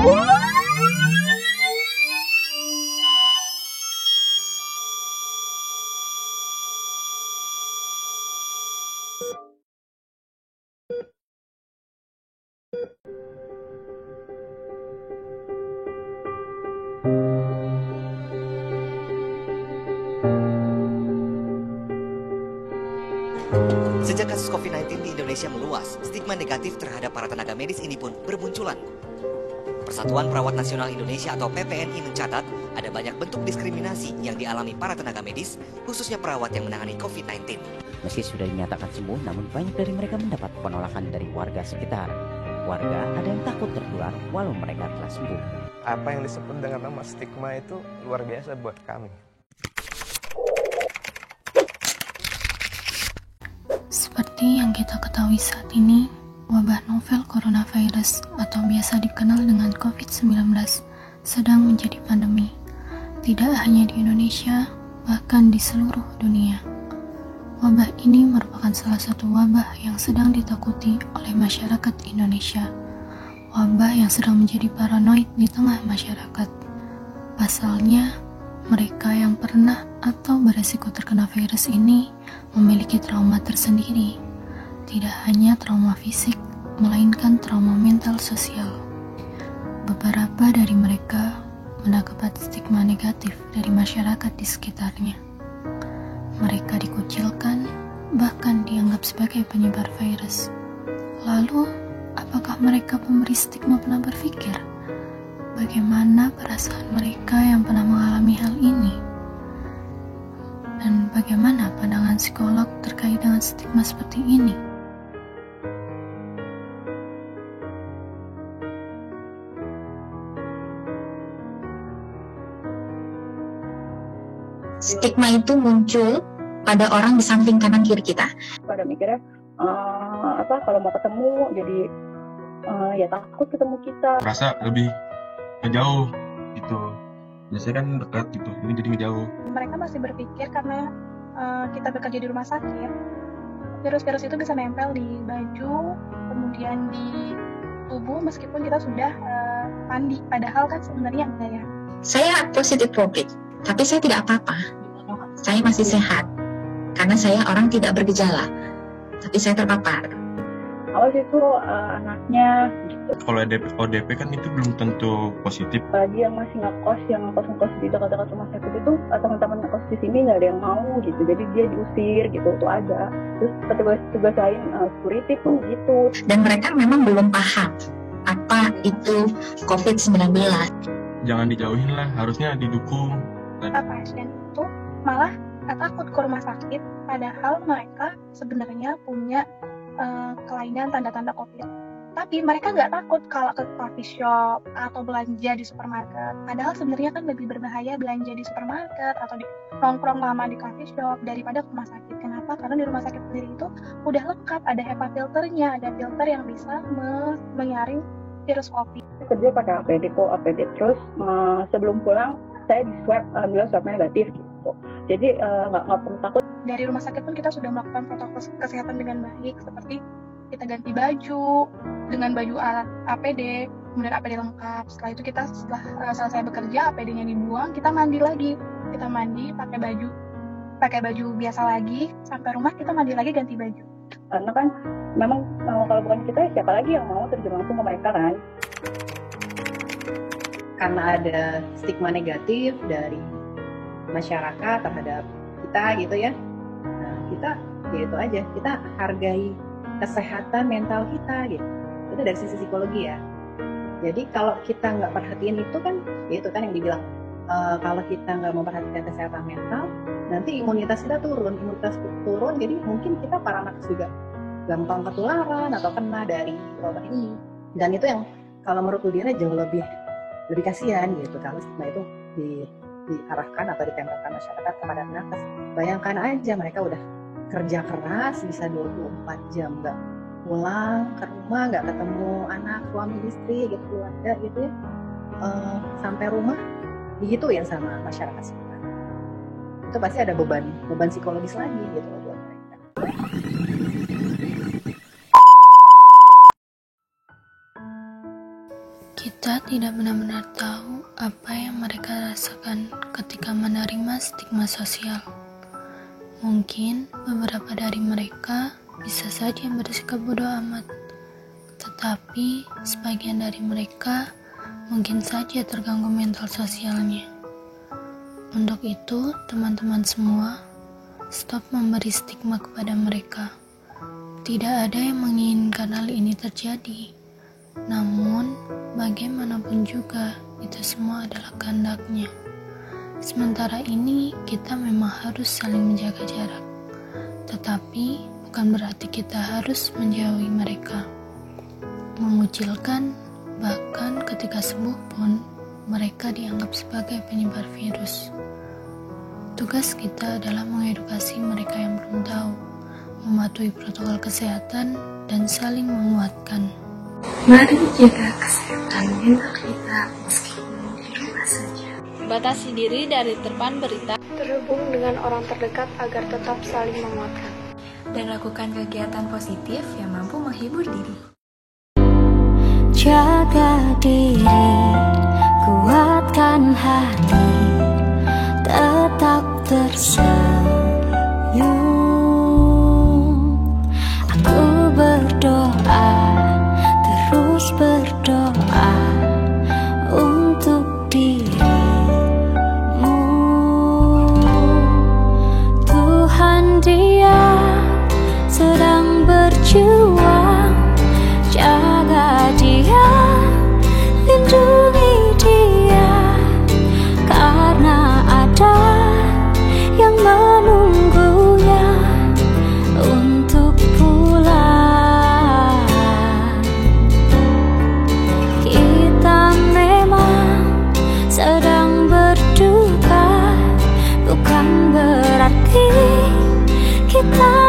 Sejak kasus COVID-19 di Indonesia meluas, stigma negatif terhadap para tenaga medis ini pun bermunculan. Persatuan Perawat Nasional Indonesia atau PPNI mencatat ada banyak bentuk diskriminasi yang dialami para tenaga medis, khususnya perawat yang menangani COVID-19. Meski sudah dinyatakan sembuh, namun banyak dari mereka mendapat penolakan dari warga sekitar. Warga ada yang takut tertular walau mereka telah sembuh. Apa yang disebut dengan nama stigma itu luar biasa buat kami. Seperti yang kita ketahui saat ini, wabah novel coronavirus atau biasa dikenal dengan COVID-19 sedang menjadi pandemi. Tidak hanya di Indonesia, bahkan di seluruh dunia. Wabah ini merupakan salah satu wabah yang sedang ditakuti oleh masyarakat Indonesia. Wabah yang sedang menjadi paranoid di tengah masyarakat. Pasalnya, mereka yang pernah atau beresiko terkena virus ini memiliki trauma tersendiri. Tidak hanya trauma fisik, melainkan trauma mental sosial. Beberapa dari mereka mendapat stigma negatif dari masyarakat di sekitarnya. Mereka dikucilkan, bahkan dianggap sebagai penyebar virus. Lalu, apakah mereka pemberi stigma pernah berpikir bagaimana perasaan mereka yang pernah mengalami hal ini? Dan bagaimana pandangan psikolog terkait dengan stigma seperti ini? Stigma itu muncul pada orang di samping kanan kiri kita. Pada mikirnya, kalau mau ketemu, jadi ya takut ketemu kita. Rasa lebih jauh gitu. Biasanya kan dekat gitu, ini jadi jauh. Mereka masih berpikir karena kita bekerja di rumah sakit, virus-virus itu bisa nempel di baju, kemudian di tubuh meskipun kita sudah mandi. Padahal kan sebenarnya enggak ya. Saya positif COVID, tapi saya tidak apa-apa. Saya masih sehat, karena saya orang tidak bergejala, tapi saya terpapar. Awas itu anaknya gitu. Kalau ODP kan itu belum tentu positif. Bagi yang masih ngekos, yang ngekos di dekat-dekat rumah sakit itu, teman-teman ngekos di sini nggak ada yang mau gitu, jadi dia diusir gitu, itu ada. Terus petugas lain security pun gitu. Dan mereka memang belum paham apa itu COVID-19. Jangan dijauhin lah, harusnya didukung. Pasien itu malah takut ke rumah sakit, padahal mereka sebenarnya punya kelainan tanda-tanda COVID. Tapi mereka nggak takut kalau ke coffee shop atau belanja di supermarket. Padahal sebenarnya kan lebih berbahaya belanja di supermarket atau di nongkrong lama di coffee shop daripada ke rumah sakit. Kenapa? Karena di rumah sakit sendiri itu udah lengkap, ada HEPA filternya, ada filter yang bisa menyaring virus COVID. Kerja pakai APD terus sebelum pulang saya di swab, alhamdulillah swabnya negatif gitu. Jadi nggak perlu takut. Dari rumah sakit pun kita sudah melakukan protokol kesehatan dengan baik, seperti kita ganti baju dengan baju alat APD, kemudian APD lengkap. Setelah itu kita setelah selesai bekerja, APD-nya dibuang, kita mandi lagi. Kita mandi pakai baju biasa lagi, sampai rumah kita mandi lagi ganti baju. Karena kan memang kalau bukan kita, siapa lagi yang mau terjun langsung ke mereka kan? Karena ada stigma negatif dari masyarakat terhadap kita gitu ya. Nah, kita ya itu aja, kita hargai kesehatan mental kita gitu. Itu dari sisi psikologi ya. Jadi kalau kita nggak perhatiin itu kan, ya itu kan yang dibilang kalau kita nggak memperhatikan kesehatan mental, nanti imunitas kita turun. Jadi mungkin kita para nakes juga gampang ketularan atau kena dari wabah ini. Dan itu yang kalau menurut Udina jauh lebih kasihan gitu kalau stigma itu diarahkan atau ditempelkan masyarakat kepada nakes. Bayangkan aja mereka udah kerja keras bisa 24 jam nggak pulang ke rumah, nggak ketemu anak, suami, istri, gitu, keluarga gitu ya, sampai rumah digituin sama masyarakat sekitar. Itu pasti ada beban psikologis lagi gitu buat mereka. Kita Kita tidak benar-benar tahu apa yang mereka rasakan ketika menerima stigma sosial. Mungkin beberapa dari mereka bisa saja bersikap bodoh amat, tetapi sebagian dari mereka mungkin saja terganggu mental sosialnya. Untuk itu, teman-teman semua, stop memberi stigma kepada mereka. Tidak ada yang menginginkan hal ini terjadi. Namun, bagaimanapun juga, itu semua adalah kehendaknya. Sementara ini, kita memang harus saling menjaga jarak. Tetapi, bukan berarti kita harus menjauhi mereka. Mengucilkan, bahkan ketika sembuh pun, mereka dianggap sebagai penyebar virus. Tugas kita adalah mengedukasi mereka yang belum tahu, mematuhi protokol kesehatan, dan saling menguatkan. Mari jaga kesehatan mental kita meskipun di rumah saja. Batasi diri dari terpan berita. Terhubung dengan orang terdekat agar tetap saling menguatkan. Dan lakukan kegiatan positif yang mampu menghibur diri. Jaga diri, kuatkan hati, tetap tersenyum. Aku berdoa, terus berdoa untuk dirimu. Tuhan, Dia sedang berjuang. Jaga Dia, lindungi Dia, karena ada yang menunggunya untuk pulang. Kita memang sedang berduka, bukan berarti kita